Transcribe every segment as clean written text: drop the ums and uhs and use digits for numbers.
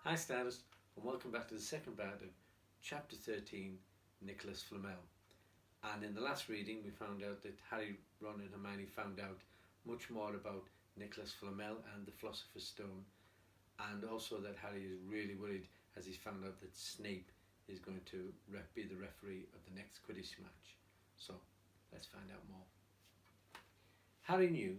Hi Stardust, and welcome back to the second part of Chapter 13, Nicholas Flamel. And in the last reading we found out that Harry, Ron and Hermione found out much more about Nicholas Flamel and the Philosopher's Stone, and also that Harry is really worried as he's found out that Snape is going to be the referee of the next Quidditch match. So let's find out more. Harry knew,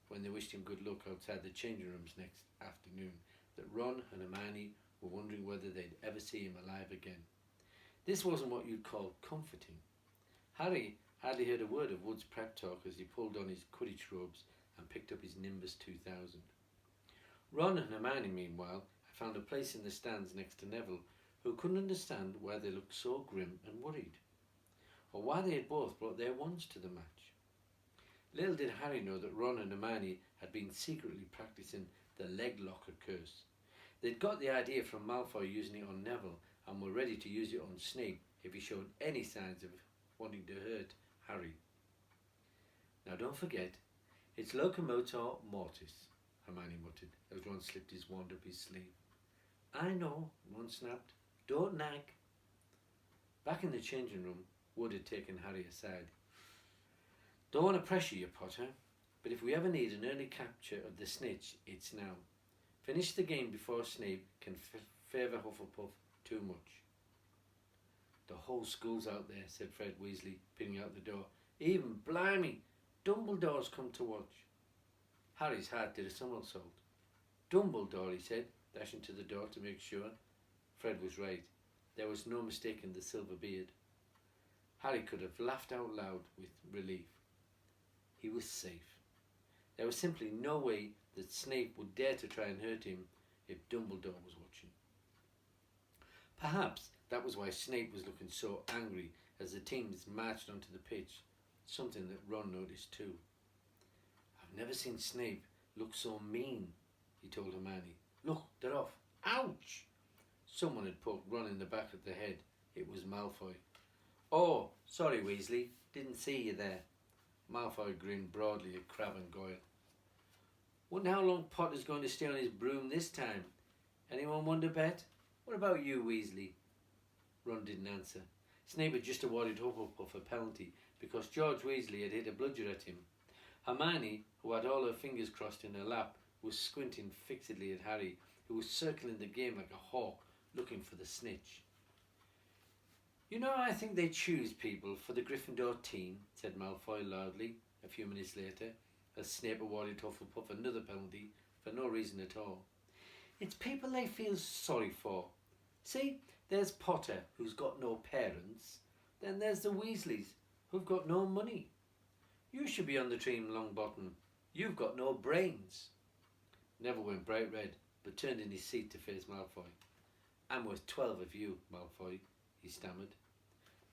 when they wished him good luck outside the changing rooms next afternoon, that Ron and Hermione were wondering whether they'd ever see him alive again. This wasn't what you'd call comforting. Harry hardly heard a word of Wood's prep talk as he pulled on his Quidditch robes and picked up his Nimbus 2000. Ron and Hermione, meanwhile, had found a place in the stands next to Neville, who couldn't understand why they looked so grim and worried, or why they had both brought their wands to the match. Little did Harry know that Ron and Hermione had been secretly practicing the leg locker curse. They'd got the idea from Malfoy using it on Neville and were ready to use it on Snape if he showed any signs of wanting to hurt Harry. Now don't forget, it's Locomotor Mortis, Hermione muttered as Ron slipped his wand up his sleeve. I know, Ron snapped. Don't nag. Back in the changing room, Wood had taken Harry aside. Don't want to pressure you, Potter, but if we ever need an early capture of the snitch, it's now. Finish the game before Snape can favour Hufflepuff too much. The whole school's out there, said Fred Weasley, peering out the door. Even, blimey, Dumbledore's come to watch. Harry's heart did a somersault. Dumbledore, he said, dashing to the door to make sure. Fred was right. There was no mistaking the silver beard. Harry could have laughed out loud with relief. He was safe. There was simply no way that Snape would dare to try and hurt him if Dumbledore was watching. Perhaps that was why Snape was looking so angry as the teams marched onto the pitch, something that Ron noticed too. I've never seen Snape look so mean, he told Hermione. Look, they're off. Ouch! Someone had poked Ron in the back of the head. It was Malfoy. Oh, sorry Weasley, didn't see you there. Malfoy grinned broadly at Crabbe and Goyle. Wonder how long Potter's going to stay on his broom this time. Anyone wonder, Bet? What about you, Weasley? Ron didn't answer. Snape had just awarded Hufflepuff a penalty because George Weasley had hit a bludger at him. Hermione, who had all her fingers crossed in her lap, was squinting fixedly at Harry, who was circling the game like a hawk, looking for the snitch. You know, I think they choose people for the Gryffindor team, said Malfoy loudly, a few minutes later, as Snape awarded Hufflepuff another penalty for no reason at all. It's people they feel sorry for. See, there's Potter, who's got no parents. Then there's the Weasleys, who've got no money. You should be on the team, Longbottom. You've got no brains. Neville went bright red, but turned in his seat to face Malfoy. I'm worth 12 of you, Malfoy, he stammered.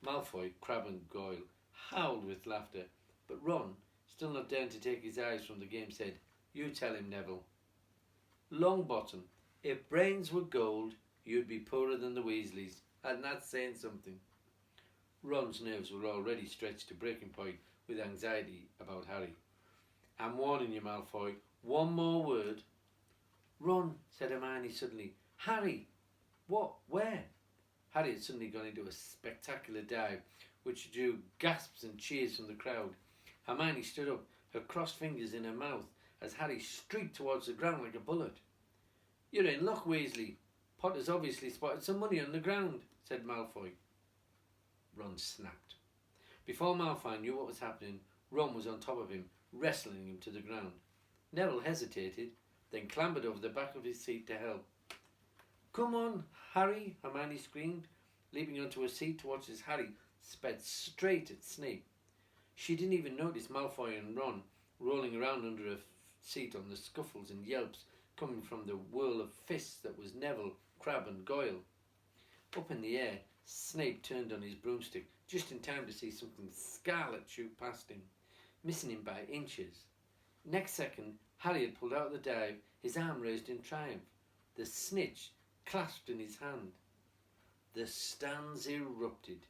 Malfoy, Crabbe and Goyle howled with laughter, but Ron, still not daring to take his eyes from the game, said, You tell him, Neville. Longbottom, if brains were gold, you'd be poorer than the Weasleys, and that's saying something. Ron's nerves were already stretched to breaking point with anxiety about Harry. I'm warning you, Malfoy, one more word. Ron, said Hermione suddenly. Harry! What? Where? Harry had suddenly gone into a spectacular dive, which drew gasps and cheers from the crowd. Hermione stood up, her crossed fingers in her mouth, as Harry streaked towards the ground like a bullet. You're in luck, Weasley. Potter's obviously spotted some money on the ground, said Malfoy. Ron snapped. Before Malfoy knew what was happening, Ron was on top of him, wrestling him to the ground. Neville hesitated, then clambered over the back of his seat to help. Come on, Harry, Hermione screamed, leaping onto her seat to watch as Harry sped straight at Snape. She didn't even notice Malfoy and Ron rolling around under her seat on the scuffles and yelps coming from the whirl of fists that was Neville, Crabbe and Goyle. Up in the air, Snape turned on his broomstick just in time to see something scarlet shoot past him, missing him by inches. Next second, Harry had pulled out the dive, his arm raised in triumph. The snitch clasped in his hand. The stands erupted.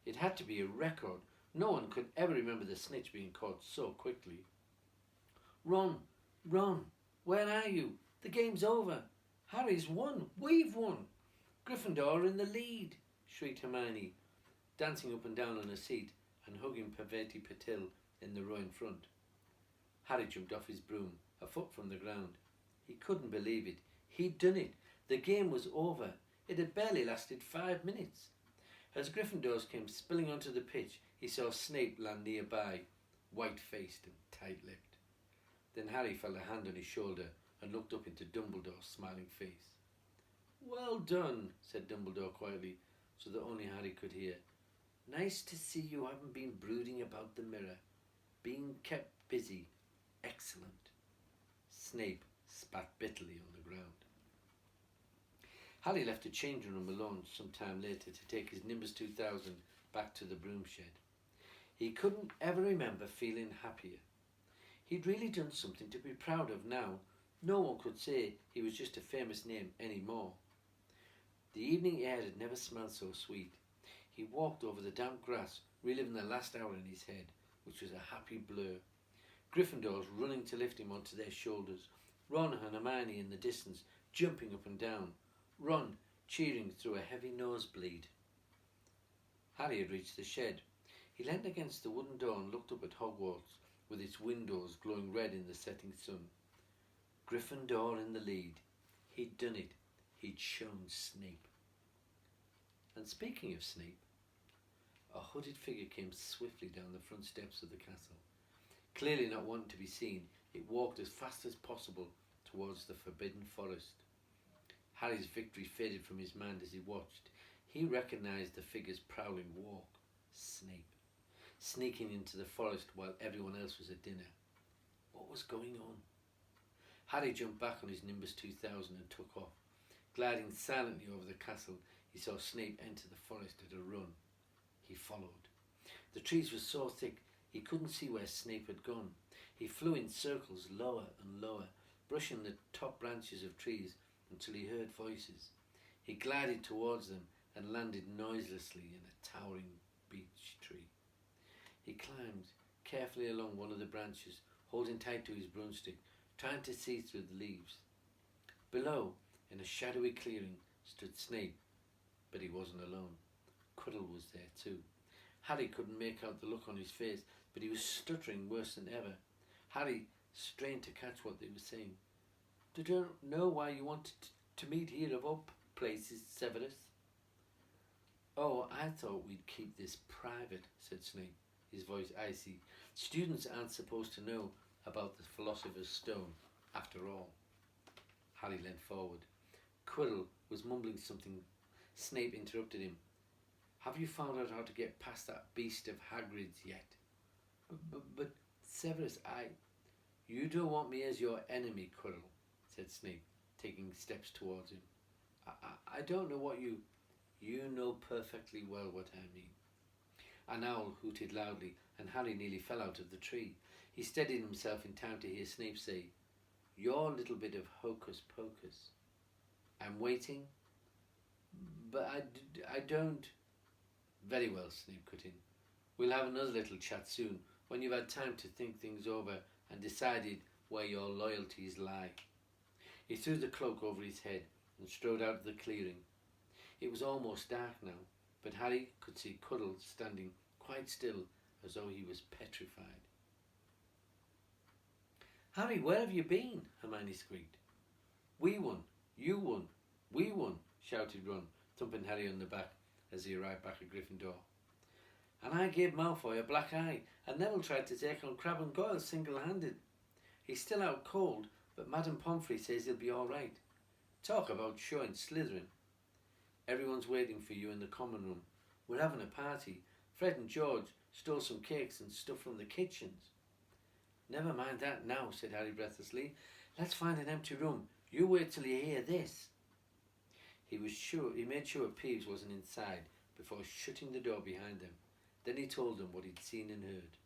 It had to be a record. No one could ever remember the snitch being caught so quickly. Ron, where are you? The game's over. Harry's won! We've won! Gryffindor are in the lead!" shrieked Hermione, dancing up and down on her seat and hugging Paveti Patil in the row in front. Harry jumped off his broom, a foot from the ground. He couldn't believe it. He'd done it. The game was over. It had barely lasted 5 minutes. As Gryffindors came spilling onto the pitch, he saw Snape land nearby, white-faced and tight-lipped. Then Harry felt a hand on his shoulder and looked up into Dumbledore's smiling face. "Well done," said Dumbledore quietly, so that only Harry could hear. "Nice to see you haven't been brooding about the mirror. Being kept busy. Excellent." Snape spat bitterly on the ground. Harry left the changing room alone some time later to take his Nimbus 2000 back to the broom shed. He couldn't ever remember feeling happier. He'd really done something to be proud of now. No one could say he was just a famous name anymore. The evening air had never smelled so sweet. He walked over the damp grass, reliving the last hour in his head, which was a happy blur. Gryffindors running to lift him onto their shoulders, Ron and Hermione in the distance, jumping up and down, Ron cheering through a heavy nosebleed. Harry had reached the shed. He leaned against the wooden door and looked up at Hogwarts, with its windows glowing red in the setting sun. Gryffindor in the lead. He'd done it. He'd shown Snape. And speaking of Snape, a hooded figure came swiftly down the front steps of the castle. Clearly not wanting to be seen, it walked as fast as possible towards the forbidden forest. Harry's victory faded from his mind as he watched. He recognised the figure's prowling walk. Snape, sneaking into the forest while everyone else was at dinner. What was going on? Harry jumped back on his Nimbus 2000 and took off. Gliding silently over the castle, he saw Snape enter the forest at a run. He followed. The trees were so thick he couldn't see where Snape had gone. He flew in circles lower and lower, brushing the top branches of trees until he heard voices. He glided towards them and landed noiselessly in a towering beech tree. He climbed carefully along one of the branches, holding tight to his broomstick, trying to see through the leaves. Below, in a shadowy clearing, stood Snape, but he wasn't alone. Quirrell was there too. Harry couldn't make out the look on his face, but he was stuttering worse than ever. Harry strained to catch what they were saying. "I don't know why you wanted to meet here of all places, Severus." "Oh, I thought we'd keep this private," said Snape, his voice icy. "Students aren't supposed to know about the Philosopher's Stone, after all." Harry leant forward. Quirrell was mumbling something. Snape interrupted him. "Have you found out how to get past that beast of Hagrid's yet?" But Severus, You don't want me as your enemy, Quirrell," said Snape, taking steps towards him. I don't know what you... You know perfectly well what I mean." An owl hooted loudly, and Harry nearly fell out of the tree. He steadied himself in time to hear Snape say, "Your little bit of hocus pocus. I'm waiting, but I don't..." "Very well," Snape cut in. "We'll have another little chat soon, when you've had time to think things over and decided where your loyalties lie." He threw the cloak over his head and strode out of the clearing. It was almost dark now, but Harry could see Quirrell standing quite still, as though he was petrified. "Harry, where have you been?" Hermione squeaked. "We won, you won, we won," shouted Ron, thumping Harry on the back as he arrived back at Gryffindor. "And I gave Malfoy a black eye, and Neville tried to take on Crabbe and Goyle single-handed. He's still out cold, but Madame Pomfrey says he'll be all right. Talk about showing Slytherin. Everyone's waiting for you in the common room. We're having a party. Fred and George stole some cakes and stuff from the kitchens." "Never mind that now," said Harry breathlessly. "Let's find an empty room. You wait till you hear this." He made sure Peeves wasn't inside before shutting the door behind them. Then he told them what he'd seen and heard.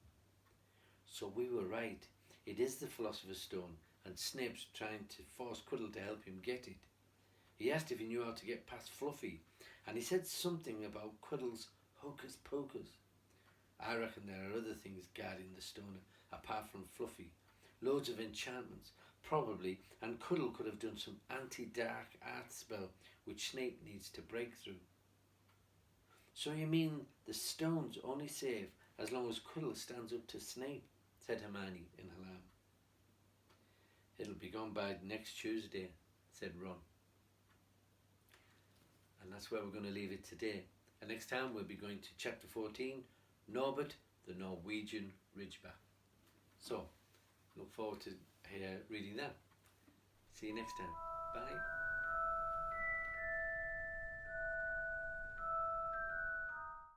"So we were right. It is the Philosopher's Stone, and Snape's trying to force Quirrell to help him get it. He asked if he knew how to get past Fluffy, and he said something about Quirrell's hocus pocus. I reckon there are other things guarding the stone apart from Fluffy. Loads of enchantments, Probably, and Cuddle could have done some anti-dark art spell which Snape needs to break through. So you mean the stone's only safe as long as Cuddle stands up to Snape, said Hermione in alarm. It'll be gone by next Tuesday, said Ron. And that's where we're going to leave it today. And next time we'll be going to chapter 14, Norbert, the Norwegian Ridgeback. So, look forward to reading that. See you next time. Bye.